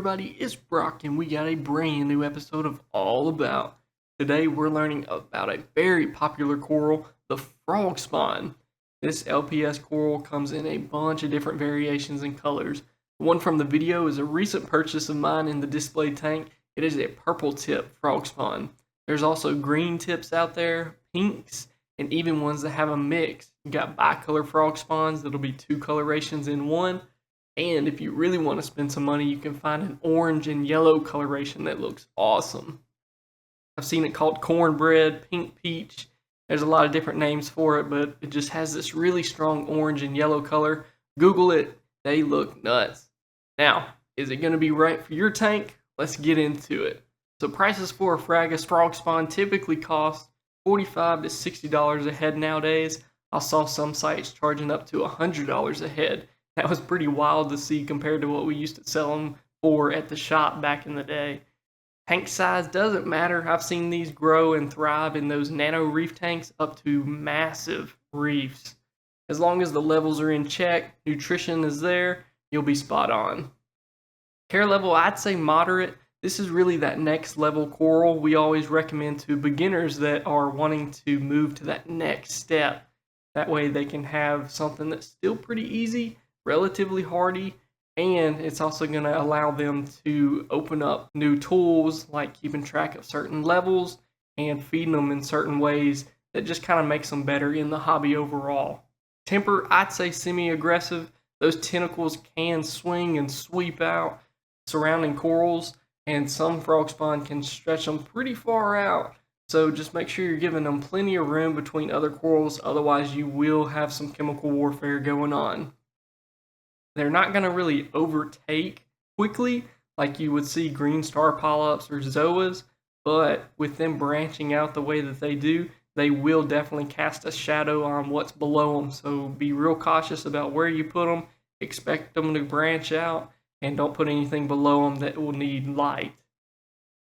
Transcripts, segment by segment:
everybody, it's Brock and we got a brand new episode of All About. Today we're learning about a very popular coral, the Frogspawn. This LPS coral comes in a bunch of different variations and colors. The one from the video is a recent purchase of mine in the display tank. It is a purple tip Frogspawn. There's also green tips out there, pinks, and even ones that have a mix. You got bicolor Frogspawns that'll be two colorations in one. And if you really want to spend some money, you can find an orange and yellow coloration that looks awesome. I've seen it called cornbread, pink peach. There's a lot of different names for it, but it just has this really strong orange and yellow color. Google it. They look nuts. Now, is it going to be right for your tank? Let's get into it. So prices for a Fragus Frogspawn typically cost $45 to $60 a head nowadays. I saw some sites charging up to $100 a head. That was pretty wild to see compared to what we used to sell them for at the shop back in the day. Tank size doesn't matter. I've seen these grow and thrive in those nano reef tanks up to massive reefs. As long as the levels are in check, nutrition is there, you'll be spot on. Care level, I'd say moderate. This is really that next level coral we always recommend to beginners that are wanting to move to that next step. That way they can have something that's still pretty easy, relatively hardy, and it's also going to allow them to open up new tools like keeping track of certain levels and feeding them in certain ways that just kind of makes them better in the hobby overall. Temper, I'd say semi-aggressive. Those tentacles can swing and sweep out surrounding corals, and some Frogspawn can stretch them pretty far out. So just make sure you're giving them plenty of room between other corals, otherwise you will have some chemical warfare going on. They're not going to really overtake quickly like you would see green star polyps or zoas, but with them branching out the way that they do, they will definitely cast a shadow on what's below them. So be real cautious about where you put them, expect them to branch out, and don't put anything below them that will need light.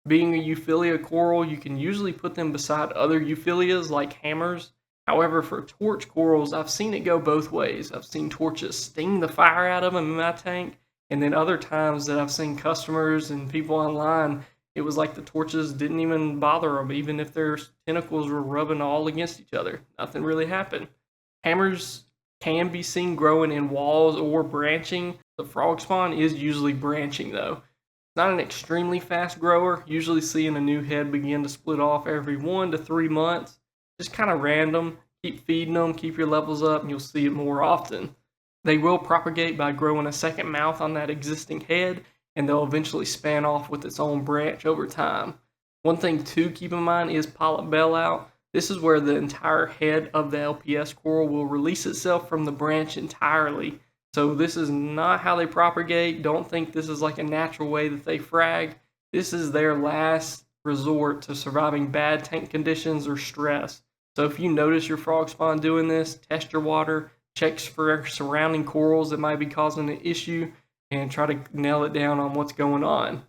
Being a Euphyllia coral, you can usually put them beside other Euphyllias like hammers. However, for torch corals, I've seen it go both ways. I've seen torches sting the fire out of them in my tank, and then other times that I've seen customers and people online, it was like the torches didn't even bother them, even if their tentacles were rubbing all against each other. Nothing really happened. Hammers can be seen growing in walls or branching. The Frogspawn is usually branching though. It's not an extremely fast grower, usually seeing a new head begin to split off every 1 to 3 months. Just kind of random, keep feeding them, keep your levels up, and you'll see it more often. They will propagate by growing a second mouth on that existing head, and they'll eventually span off with its own branch over time. One thing to keep in mind is polyp bailout. This is where the entire head of the LPS coral will release itself from the branch entirely. So this is not how they propagate. Don't think this is like a natural way that they frag. This is their last resort to surviving bad tank conditions or stress. So if you notice your Frogspawn doing this, test your water, check for surrounding corals that might be causing an issue, and try to nail it down on what's going on.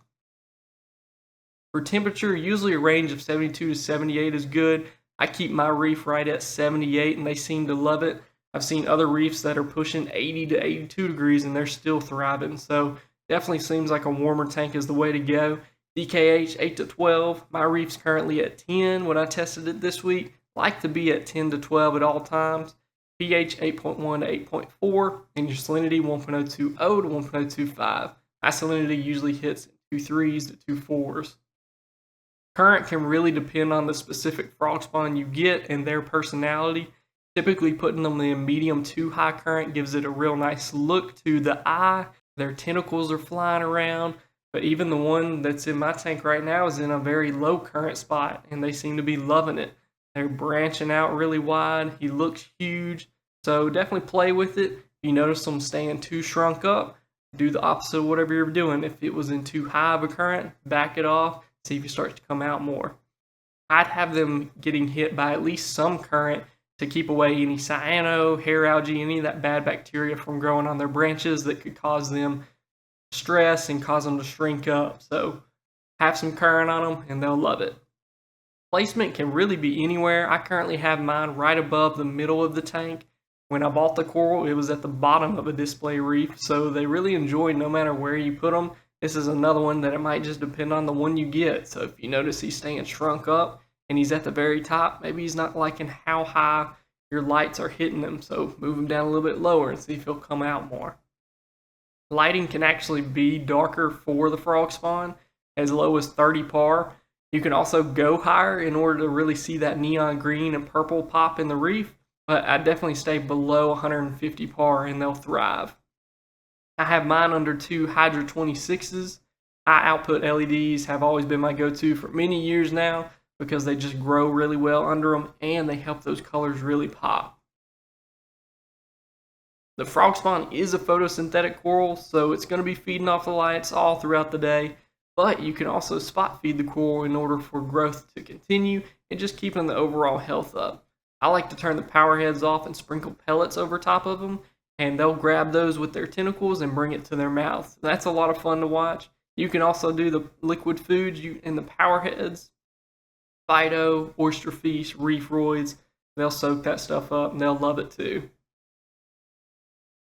For temperature, usually a range of 72 to 78 is good. I keep my reef right at 78 and they seem to love it. I've seen other reefs that are pushing 80 to 82 degrees and they're still thriving. So definitely seems like a warmer tank is the way to go. DKH 8 to 12. My reef's currently at 10 when I tested it this week. Like to be at 10 to 12 at all times. pH 8.1 to 8.4, and your salinity 1.020 to 1.025. My salinity usually hits 2 3s to 2 4s. Current can really depend on the specific Frogspawn you get and their personality. Typically putting them in medium to high current gives it a real nice look to the eye. Their tentacles are flying around, but even the one that's in my tank right now is in a very low current spot, and they seem to be loving it. They're branching out really wide. He looks huge. So definitely play with it. If you notice them staying too shrunk up, do the opposite of whatever you're doing. If it was in too high of a current, back it off. See if it starts to come out more. I'd have them getting hit by at least some current to keep away any cyano, hair algae, any of that bad bacteria from growing on their branches that could cause them stress and cause them to shrink up. So have some current on them and they'll love it. Placement can really be anywhere. I currently have mine right above the middle of the tank. When I bought the coral, it was at the bottom of a display reef, so they really enjoy no matter where you put them. This is another one that it might just depend on the one you get. So if you notice he's staying shrunk up and he's at the very top, maybe he's not liking how high your lights are hitting him. So move him down a little bit lower and see if he'll come out more. Lighting can actually be darker for the Frogspawn, as low as 30 par. You can also go higher in order to really see that neon green and purple pop in the reef, but I definitely stay below 150 par and they'll thrive. I have mine under 2 Hydra 26s. High output LEDs have always been my go-to for many years now because they just grow really well under them and they help those colors really pop. The Frogspawn is a photosynthetic coral, so it's going to be feeding off the lights all throughout the day, but you can also spot feed the coral in order for growth to continue and just keeping the overall health up. I like to turn the power heads off and sprinkle pellets over top of them, and they'll grab those with their tentacles and bring it to their mouth. That's a lot of fun to watch. You can also do the liquid foods in the power heads, Fido, oyster fish, reef roids. They'll soak that stuff up and they'll love it too.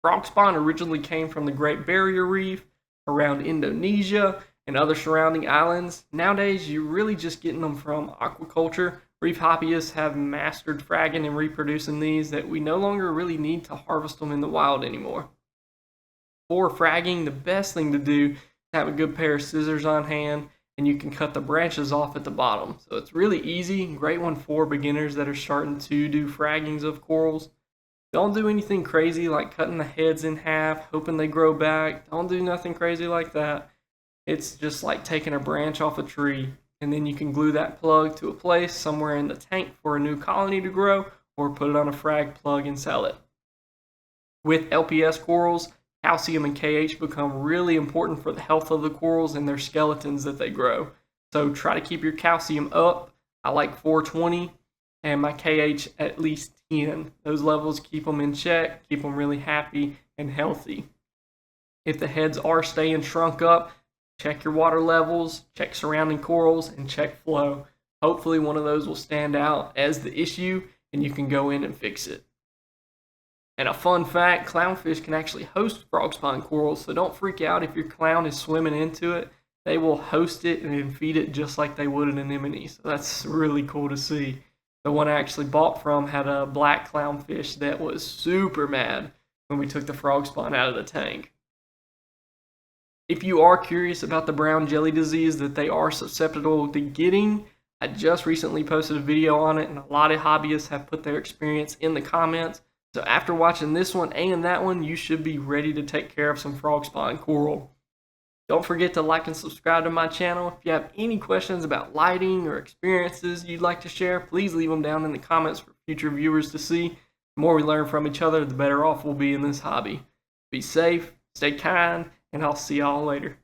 Frogspawn originally came from the Great Barrier Reef around Indonesia and other surrounding islands. Nowadays, you're really just getting them from aquaculture. Reef hobbyists have mastered fragging and reproducing these that we no longer really need to harvest them in the wild anymore. For fragging, the best thing to do is have a good pair of scissors on hand, and you can cut the branches off at the bottom. So it's really easy, great one for beginners that are starting to do fraggings of corals. Don't do anything crazy like cutting the heads in half, hoping they grow back. Don't do nothing crazy like that. It's just like taking a branch off a tree, and then you can glue that plug to a place somewhere in the tank for a new colony to grow, or put it on a frag plug and sell it. With LPS corals, calcium and KH become really important for the health of the corals and their skeletons that they grow. So try to keep your calcium up. I like 420 and my KH at least 10. Those levels keep them in check, keep them really happy and healthy. If the heads are staying shrunk up, check your water levels, check surrounding corals, and check flow. Hopefully one of those will stand out as the issue and you can go in and fix it. And a fun fact, clownfish can actually host Frogspawn corals, so don't freak out if your clown is swimming into it. They will host it and feed it just like they would an anemone, so that's really cool to see. The one I actually bought from had a black clownfish that was super mad when we took the Frogspawn out of the tank. If you are curious about the brown jelly disease that they are susceptible to getting, I just recently posted a video on it and a lot of hobbyists have put their experience in the comments. So after watching this one and that one, you should be ready to take care of some Frogspawn coral. Don't forget to like and subscribe to my channel. If you have any questions about lighting or experiences you'd like to share, please leave them down in the comments for future viewers to see. The more we learn from each other, the better off we'll be in this hobby. Be safe, stay kind, and I'll see y'all later.